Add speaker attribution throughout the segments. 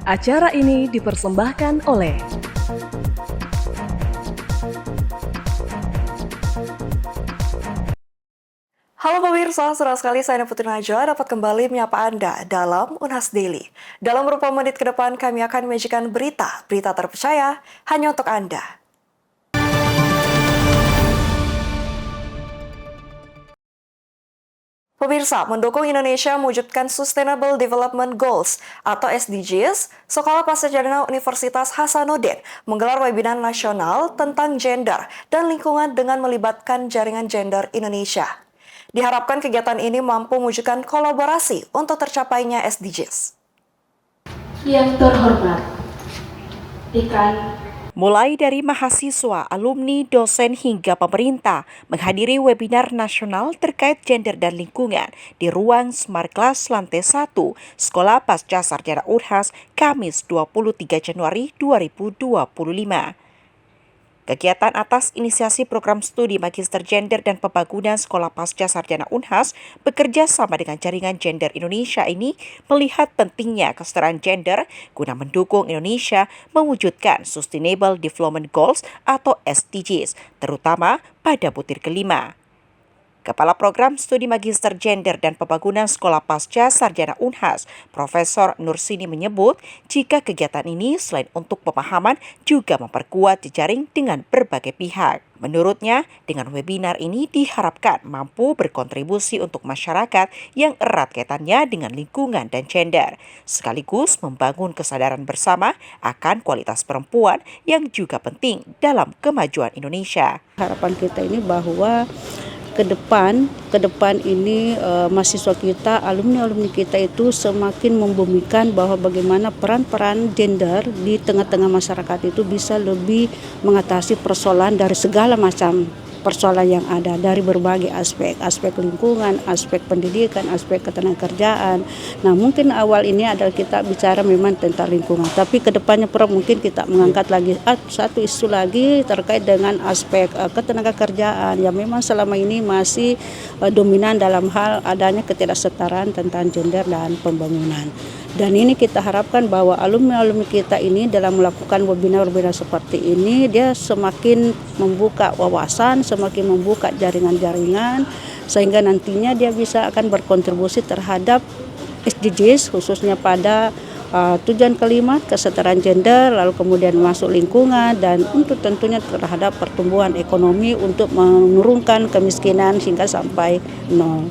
Speaker 1: Acara ini dipersembahkan oleh
Speaker 2: Halo pemirsa, senang sekali saya Putri Najwa dapat kembali menyapa Anda dalam Unhas Daily. Dalam beberapa menit ke depan kami akan menyajikan berita terpercaya hanya untuk Anda. Pemirsa, mendukung Indonesia mewujudkan Sustainable Development Goals atau SDGs, Sekolah Pascasarjana Universitas Hasanuddin menggelar webinar nasional tentang gender dan lingkungan dengan melibatkan jaringan gender Indonesia. Diharapkan kegiatan ini mampu mewujudkan kolaborasi untuk tercapainya SDGs.
Speaker 3: Yang terhormat, Dekan.
Speaker 4: Mulai dari mahasiswa, alumni, dosen hingga pemerintah menghadiri webinar nasional terkait gender dan lingkungan di ruang Smart Class lantai 1 Sekolah Pascasarjana Unhas Kamis 23 Januari 2025. Kegiatan atas inisiasi program studi Magister Gender dan Pembangunan Sekolah Pascasarjana Unhas bekerja sama dengan Jaringan Gender Indonesia ini melihat pentingnya kesetaraan gender guna mendukung Indonesia mewujudkan Sustainable Development Goals atau SDGs, terutama pada butir kelima. Kepala Program Studi Magister Gender dan Pembangunan Sekolah Pascasarjana Unhas, Profesor Nursini menyebut jika kegiatan ini selain untuk pemahaman juga memperkuat jejaring dengan berbagai pihak. Menurutnya, dengan webinar ini diharapkan mampu berkontribusi untuk masyarakat yang erat kaitannya dengan lingkungan dan gender, sekaligus membangun kesadaran bersama akan kualitas perempuan yang juga penting dalam kemajuan Indonesia.
Speaker 5: Harapan kita ini bahwa ke depan ini mahasiswa kita, alumni kita itu semakin membumikan bahwa bagaimana peran-peran gender di tengah-tengah masyarakat itu bisa lebih mengatasi persoalan dari segala macam persoalan yang ada dari berbagai aspek lingkungan, aspek pendidikan, aspek ketenagakerjaan. Nah, mungkin awal ini adalah kita bicara memang tentang lingkungan, tapi kedepannya mungkin kita mengangkat lagi satu isu lagi terkait dengan aspek ketenagakerjaan yang memang selama ini masih dominan dalam hal adanya ketidaksetaraan tentang gender dan pembangunan. Dan ini kita harapkan bahwa alumni kita ini dalam melakukan webinar seperti ini, dia semakin membuka wawasan, semakin membuka jaringan-jaringan, sehingga nantinya dia bisa akan berkontribusi terhadap SDGs, khususnya pada tujuan kelima, kesetaraan gender, lalu kemudian masuk lingkungan, dan untuk tentunya terhadap pertumbuhan ekonomi untuk menurunkan kemiskinan hingga sampai nol.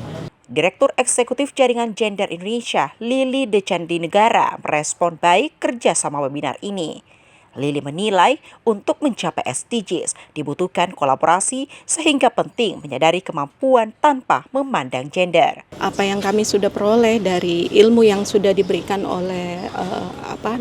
Speaker 4: Direktur Eksekutif Jaringan Gender Indonesia, Lili Decandinegara, merespon baik kerjasama webinar ini. Lili menilai untuk mencapai SDGs dibutuhkan kolaborasi sehingga penting menyadari kemampuan tanpa memandang gender.
Speaker 6: Apa yang kami sudah peroleh dari ilmu yang sudah diberikan oleh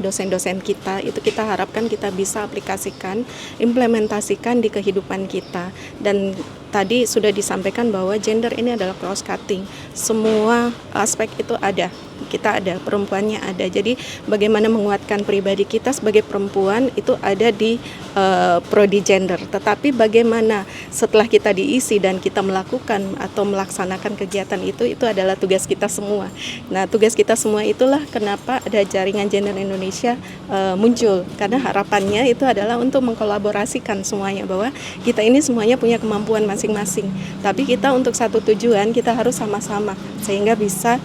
Speaker 6: dosen-dosen kita, itu kita harapkan kita bisa aplikasikan, implementasikan di kehidupan kita. Dan tadi sudah disampaikan bahwa gender ini adalah cross cutting, semua aspek itu ada. Kita ada, perempuannya ada. Jadi bagaimana menguatkan pribadi kita sebagai perempuan itu ada di prodi gender. Tetapi bagaimana setelah kita diisi dan kita melakukan atau melaksanakan kegiatan itu adalah tugas kita semua. Nah, tugas kita semua itulah kenapa ada Jaringan Gender Indonesia muncul. Karena harapannya itu adalah untuk mengkolaborasikan semuanya, bahwa kita ini semuanya punya kemampuan masing-masing. Tapi kita untuk satu tujuan, kita harus sama-sama sehingga bisa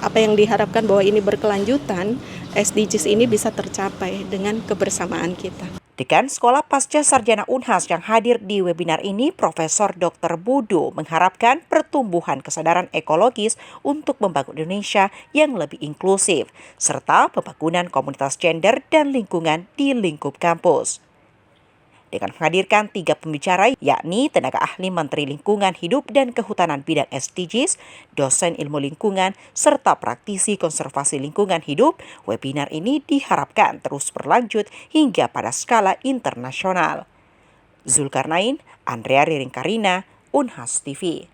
Speaker 6: apa yang diharapkan bahwa ini berkelanjutan, SDGs ini bisa tercapai dengan kebersamaan kita.
Speaker 4: Dekan Sekolah Pascasarjana Unhas yang hadir di webinar ini, Profesor Dr. Budu, mengharapkan pertumbuhan kesadaran ekologis untuk membangun Indonesia yang lebih inklusif, serta pembangunan komunitas gender dan lingkungan di lingkup kampus. Dengan menghadirkan 3 pembicara, yakni tenaga ahli Menteri Lingkungan Hidup dan Kehutanan bidang SDGs, dosen ilmu lingkungan, serta praktisi konservasi lingkungan hidup, webinar ini diharapkan terus berlanjut hingga pada skala internasional. Zulkarnain, Andrea Riring Karina, Unhas TV.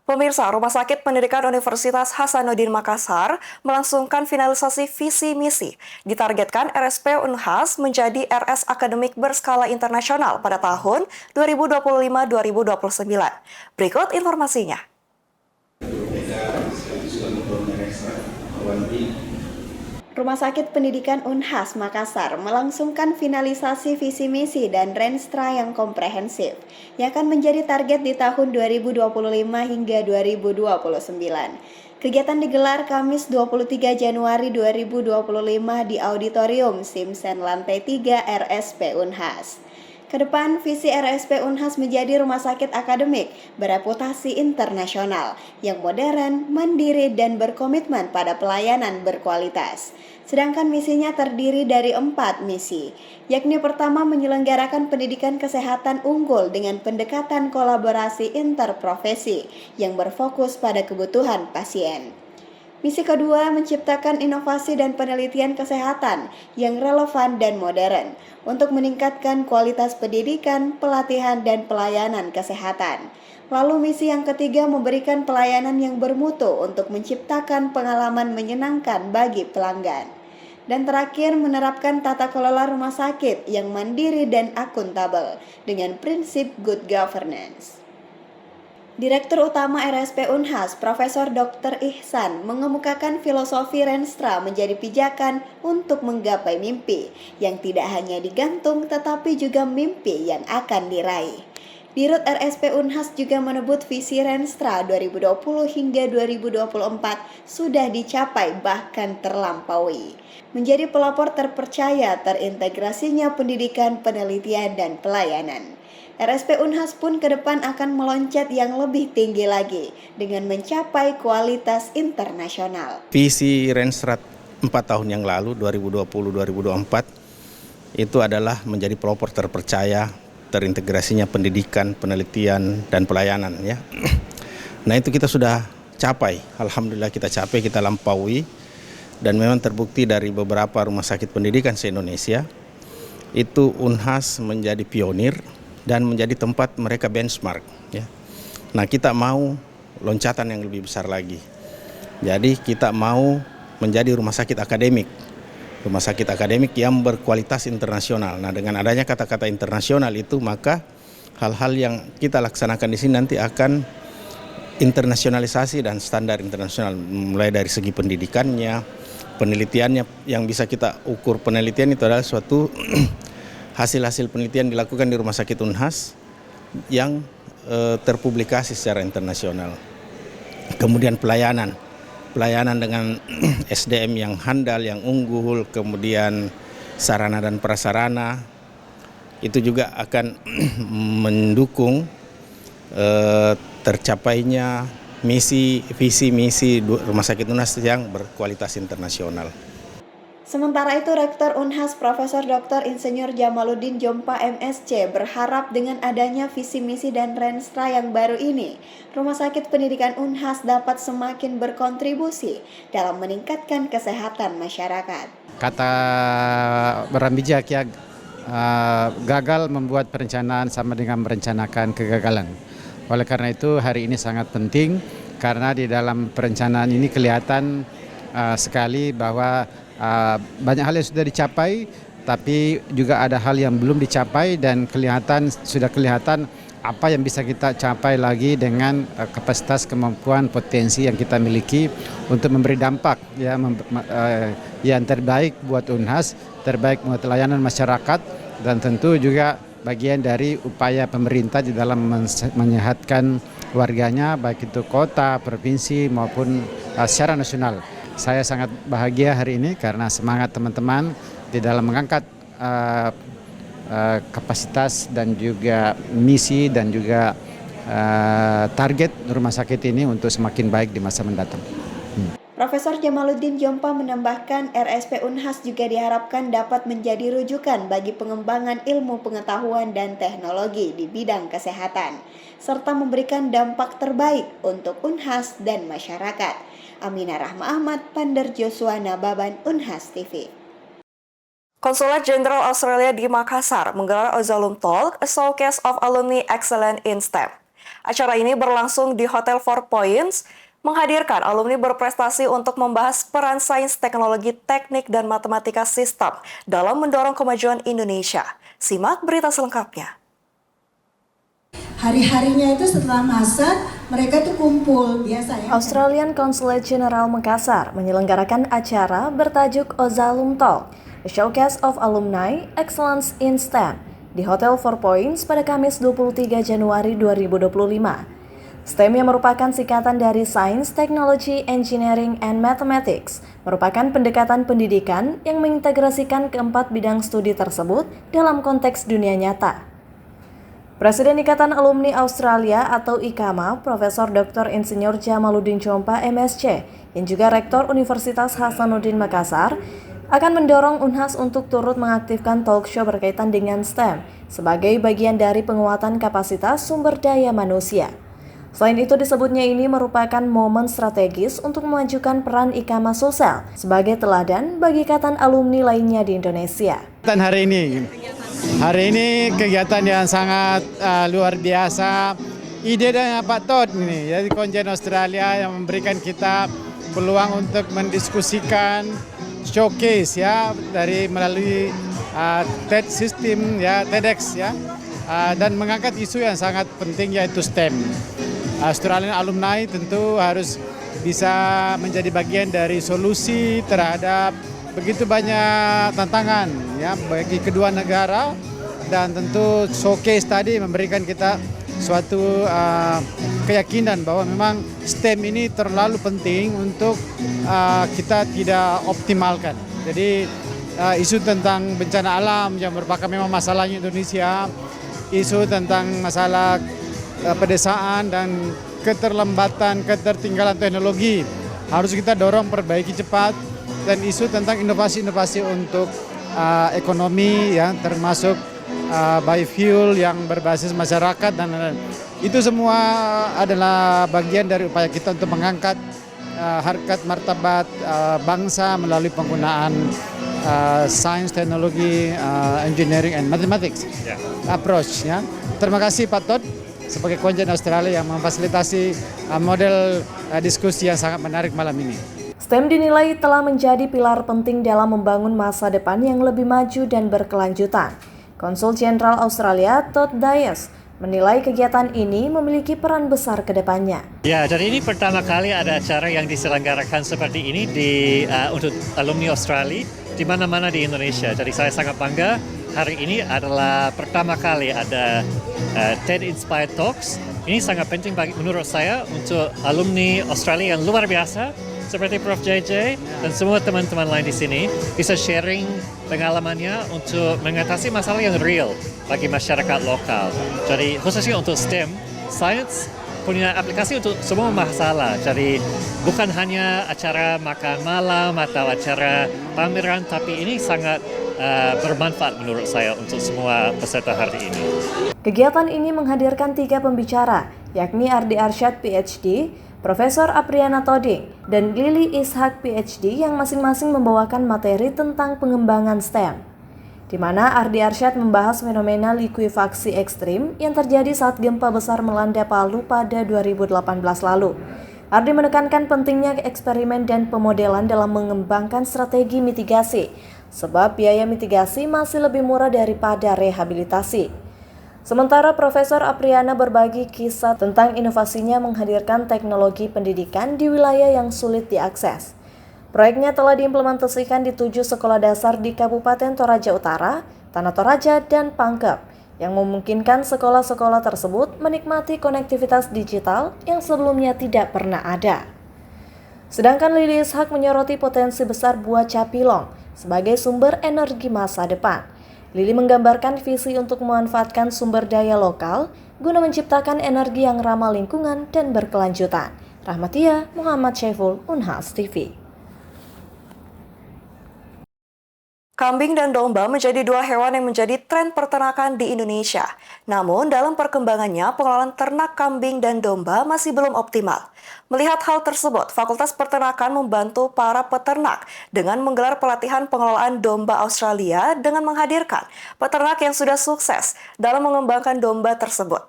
Speaker 2: Pemirsa, Rumah Sakit Pendidikan Universitas Hasanuddin Makassar melangsungkan finalisasi visi misi. Ditargetkan RSP Unhas menjadi RS akademik berskala internasional pada tahun 2025-2029. Berikut informasinya.
Speaker 7: Rumah Sakit Pendidikan Unhas Makassar melangsungkan finalisasi visi misi dan Renstra yang komprehensif yang akan menjadi target di tahun 2025 hingga 2029. Kegiatan digelar Kamis 23 Januari 2025 di Auditorium Simsen Lantai 3 RSP Unhas. Kedepan, visi RSP Unhas menjadi rumah sakit akademik bereputasi internasional yang modern, mandiri, dan berkomitmen pada pelayanan berkualitas. Sedangkan misinya terdiri dari 4 misi, yakni pertama menyelenggarakan pendidikan kesehatan unggul dengan pendekatan kolaborasi interprofesi yang berfokus pada kebutuhan pasien. Misi kedua, menciptakan inovasi dan penelitian kesehatan yang relevan dan modern untuk meningkatkan kualitas pendidikan, pelatihan, dan pelayanan kesehatan. Lalu misi yang ketiga, memberikan pelayanan yang bermutu untuk menciptakan pengalaman menyenangkan bagi pelanggan. Dan terakhir, menerapkan tata kelola rumah sakit yang mandiri dan akuntabel dengan prinsip good governance. Direktur Utama RSP Unhas, Profesor Dr. Ihsan, mengemukakan filosofi Renstra menjadi pijakan untuk menggapai mimpi yang tidak hanya digantung tetapi juga mimpi yang akan diraih. Dirut RSP Unhas juga menyebut visi Renstra 2020 hingga 2024 sudah dicapai bahkan terlampaui. Menjadi pelopor terpercaya terintegrasinya pendidikan, penelitian, dan pelayanan. RSP Unhas pun ke depan akan meloncat yang lebih tinggi lagi dengan mencapai kualitas internasional.
Speaker 8: Visi Renstra 4 tahun yang lalu 2020-2024 itu adalah menjadi pelopor terpercaya terintegrasinya pendidikan, penelitian, dan pelayanan ya. Nah itu kita sudah capai, alhamdulillah kita capai, kita lampaui, dan memang terbukti dari beberapa rumah sakit pendidikan se-Indonesia itu Unhas menjadi pionir dan menjadi tempat mereka benchmark ya. Nah kita mau loncatan yang lebih besar lagi. Jadi kita mau menjadi rumah sakit akademik yang berkualitas internasional. Nah dengan adanya kata-kata internasional itu maka hal-hal yang kita laksanakan di sini nanti akan internasionalisasi dan standar internasional, mulai dari segi pendidikannya, penelitiannya yang bisa kita ukur. Penelitian itu adalah suatu hasil-hasil penelitian dilakukan di Rumah Sakit Unhas yang terpublikasi secara internasional. Kemudian pelayanan dengan SDM yang handal, yang unggul, kemudian sarana dan prasarana, itu juga akan mendukung tercapainya visi misi Rumah Sakit Unhas yang berkualitas internasional.
Speaker 7: Sementara itu, Rektor Unhas Profesor Dr. Insinyur Jamaluddin Jompa MSc berharap dengan adanya visi misi dan Renstra yang baru ini, Rumah Sakit Pendidikan Unhas dapat semakin berkontribusi dalam meningkatkan kesehatan masyarakat.
Speaker 9: Kata orang bijak ya, gagal membuat perencanaan sama dengan merencanakan kegagalan. Oleh karena itu hari ini sangat penting karena di dalam perencanaan ini kelihatan sekali bahwa banyak hal yang sudah dicapai, tapi juga ada hal yang belum dicapai dan sudah kelihatan apa yang bisa kita capai lagi dengan kapasitas, kemampuan, potensi yang kita miliki untuk memberi dampak ya, yang terbaik buat Unhas, terbaik buat layanan masyarakat, dan tentu juga bagian dari upaya pemerintah di dalam menyehatkan warganya, baik itu kota, provinsi maupun secara nasional. Saya sangat bahagia hari ini karena semangat teman-teman di dalam mengangkat kapasitas dan juga misi dan juga target rumah sakit ini untuk semakin baik di masa mendatang.
Speaker 7: Profesor Jamaluddin Jompa menambahkan RSP Unhas juga diharapkan dapat menjadi rujukan bagi pengembangan ilmu pengetahuan dan teknologi di bidang kesehatan, serta memberikan dampak terbaik untuk Unhas dan masyarakat. Aminah Rahma Ahmad, Pandar Joshua Nababan, Unhas TV.
Speaker 2: Konsulat Jenderal Australia di Makassar menggelar Ozalum Talk, a showcase of alumni excellent in STEM. Acara ini berlangsung di Hotel Four Points, menghadirkan alumni berprestasi untuk membahas peran sains, teknologi, teknik, dan matematika sistem dalam mendorong kemajuan Indonesia. Simak berita selengkapnya.
Speaker 10: Hari-harinya itu setelah masak, mereka tuh kumpul biasa ya.
Speaker 2: Australian Consulate General Makassar menyelenggarakan acara bertajuk Ozalum Talk, A Showcase of Alumni Excellence in STEM di Hotel Four Points pada Kamis 23 Januari 2025. STEM yang merupakan singkatan dari Science, Technology, Engineering, and Mathematics merupakan pendekatan pendidikan yang mengintegrasikan keempat bidang studi tersebut dalam konteks dunia nyata. Presiden Ikatan Alumni Australia atau IKAMA, Profesor Dr. Insinyur Jamaluddin Chompa MSc, yang juga Rektor Universitas Hasanuddin Makassar, akan mendorong Unhas untuk turut mengaktifkan talk show berkaitan dengan STEM sebagai bagian dari penguatan kapasitas sumber daya manusia. Selain itu, disebutnya ini merupakan momen strategis untuk memajukan peran IKAMA Sosial sebagai teladan bagi ikatan alumni lainnya di Indonesia.
Speaker 9: Hari ini kegiatan yang sangat luar biasa. Ide dari Pak Todd ini, jadi Konjen Australia yang memberikan kita peluang untuk mendiskusikan showcase ya dari melalui TED system ya, TEDx ya, dan mengangkat isu yang sangat penting yaitu STEM. Australian alumni tentu harus bisa menjadi bagian dari solusi terhadap begitu banyak tantangan ya bagi kedua negara, dan tentu showcase tadi memberikan kita suatu keyakinan bahwa memang STEM ini terlalu penting untuk kita tidak optimalkan. Jadi isu tentang bencana alam yang merupakan memang masalahnya Indonesia, isu tentang masalah pedesaan dan keterlambatan, ketertinggalan teknologi harus kita dorong perbaiki cepat, dan isu tentang inovasi-inovasi untuk ekonomi ya, termasuk biofuel yang berbasis masyarakat dan lain-lain. Itu semua adalah bagian dari upaya kita untuk mengangkat harkat martabat bangsa melalui penggunaan science, teknologi, engineering and mathematics approach ya. Terima kasih Pak Todd sebagai Konjen Australia yang memfasilitasi model diskusi yang sangat menarik malam ini.
Speaker 2: STEM dinilai telah menjadi pilar penting dalam membangun masa depan yang lebih maju dan berkelanjutan. Konsul Jenderal Australia Todd Dyess menilai kegiatan ini memiliki peran besar ke depannya.
Speaker 11: Ya, jadi ini pertama kali ada acara yang diselenggarakan seperti ini untuk alumni Australia di mana-mana di Indonesia. Jadi saya sangat bangga. Hari ini adalah pertama kali ada TED Inspired Talks. Ini sangat penting menurut saya untuk alumni Australia yang luar biasa seperti Prof. JJ dan semua teman-teman lain di sini bisa sharing pengalamannya untuk mengatasi masalah yang real bagi masyarakat lokal. Jadi khususnya untuk STEM, science punya aplikasi untuk semua masalah. Jadi bukan hanya acara makan malam atau acara pameran, tapi ini sangat bermanfaat menurut saya untuk semua peserta hari ini.
Speaker 2: Kegiatan ini menghadirkan 3 pembicara, yakni Ardi Arsyad PhD, Profesor Apriana Toding, dan Lili Ishak PhD yang masing-masing membawakan materi tentang pengembangan STEM. Di mana Ardi Arsyad membahas fenomena likuifaksi ekstrim yang terjadi saat gempa besar melanda Palu pada 2018 lalu. Ardi menekankan pentingnya eksperimen dan pemodelan dalam mengembangkan strategi mitigasi, sebab biaya mitigasi masih lebih murah daripada rehabilitasi. Sementara Profesor Apriana berbagi kisah tentang inovasinya menghadirkan teknologi pendidikan di wilayah yang sulit diakses. Proyeknya telah diimplementasikan di 7 sekolah dasar di Kabupaten Toraja Utara, Tanah Toraja, dan Pangkep, yang memungkinkan sekolah-sekolah tersebut menikmati konektivitas digital yang sebelumnya tidak pernah ada. Sedangkan Lili Ishak menyoroti potensi besar buah capilong sebagai sumber energi masa depan. Lili menggambarkan visi untuk memanfaatkan sumber daya lokal guna menciptakan energi yang ramah lingkungan dan berkelanjutan. Rahmatia Muhammad Syaiful, Unhas TV.
Speaker 12: Kambing dan domba menjadi 2 hewan yang menjadi tren peternakan di Indonesia. Namun, dalam perkembangannya, pengelolaan ternak kambing dan domba masih belum optimal. Melihat hal tersebut, Fakultas Peternakan membantu para peternak dengan menggelar pelatihan pengelolaan domba Australia dengan menghadirkan peternak yang sudah sukses dalam mengembangkan domba tersebut.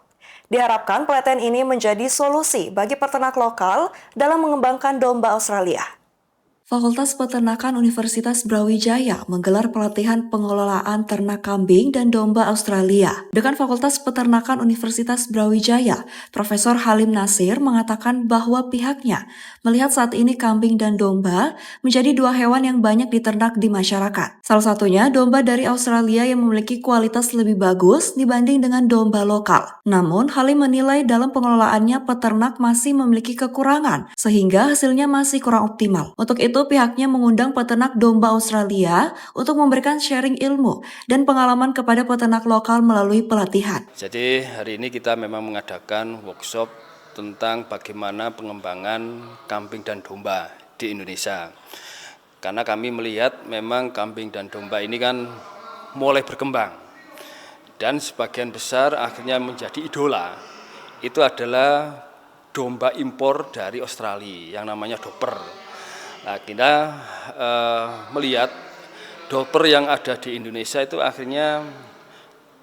Speaker 12: Diharapkan pelatihan ini menjadi solusi bagi peternak lokal dalam mengembangkan domba Australia.
Speaker 2: Fakultas Peternakan Universitas Brawijaya menggelar pelatihan pengelolaan ternak kambing dan domba Australia. Dekan Fakultas Peternakan Universitas Brawijaya, Profesor Halim Nasir mengatakan bahwa pihaknya melihat saat ini kambing dan domba menjadi dua hewan yang banyak diternak di masyarakat. Salah satunya domba dari Australia yang memiliki kualitas lebih bagus dibanding dengan domba lokal. Namun, Halim menilai dalam pengelolaannya peternak masih memiliki kekurangan, sehingga hasilnya masih kurang optimal. Untuk itu, pihaknya mengundang peternak domba Australia untuk memberikan sharing ilmu dan pengalaman kepada peternak lokal melalui pelatihan.
Speaker 13: Jadi hari ini kita memang mengadakan workshop tentang bagaimana pengembangan kambing dan domba di Indonesia. Karena kami melihat memang kambing dan domba ini kan mulai berkembang. Dan sebagian besar akhirnya menjadi idola. Itu adalah domba impor dari Australia yang namanya Dorper. Nah, kita melihat Dorper yang ada di Indonesia itu akhirnya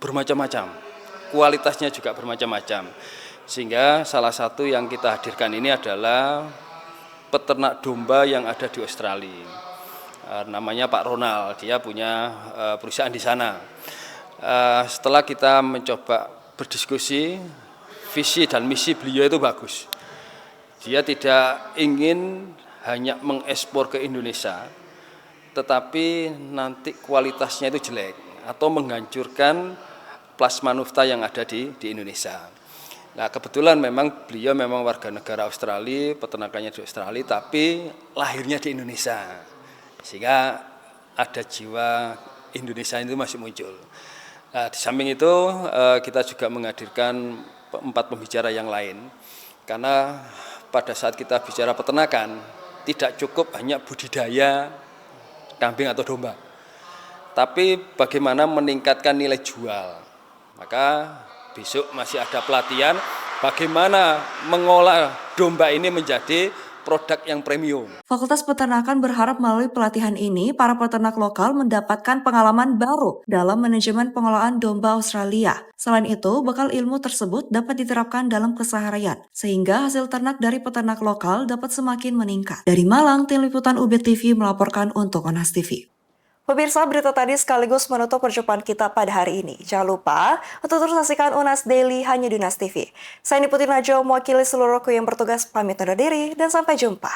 Speaker 13: bermacam-macam, kualitasnya juga bermacam-macam. Sehingga salah satu yang kita hadirkan ini adalah peternak domba yang ada di Australia. Namanya Pak Ronald, dia punya perusahaan di sana. Setelah kita mencoba berdiskusi, visi dan misi beliau itu bagus. Dia tidak ingin hanya mengekspor ke Indonesia, tetapi nanti kualitasnya itu jelek atau menghancurkan plasmanufta yang ada di Indonesia. Nah, kebetulan memang beliau memang warga negara Australia, peternakannya di Australia, tapi lahirnya di Indonesia, sehingga ada jiwa Indonesia itu masih muncul. Nah, di samping itu kita juga menghadirkan 4 pembicara yang lain, karena pada saat kita bicara peternakan, tidak cukup hanya budidaya kambing atau domba, tapi bagaimana meningkatkan nilai jual. Maka besok masih ada pelatihan bagaimana mengolah domba ini menjadi produk yang premium.
Speaker 2: Fakultas Peternakan berharap melalui pelatihan ini, para peternak lokal mendapatkan pengalaman baru dalam manajemen pengelolaan domba Australia. Selain itu, bekal ilmu tersebut dapat diterapkan dalam keseharian, sehingga hasil ternak dari peternak lokal dapat semakin meningkat. Dari Malang, Tim Liputan UB TV melaporkan untuk Onhas TV.
Speaker 12: Pemirsa, berita tadi sekaligus menutup perjumpaan kita pada hari ini. Jangan lupa untuk terus saksikan Unas Daily hanya di Unas TV. Saya Niputi Najwa, mewakili seluruh kru yang bertugas pamit undur diri dan sampai jumpa.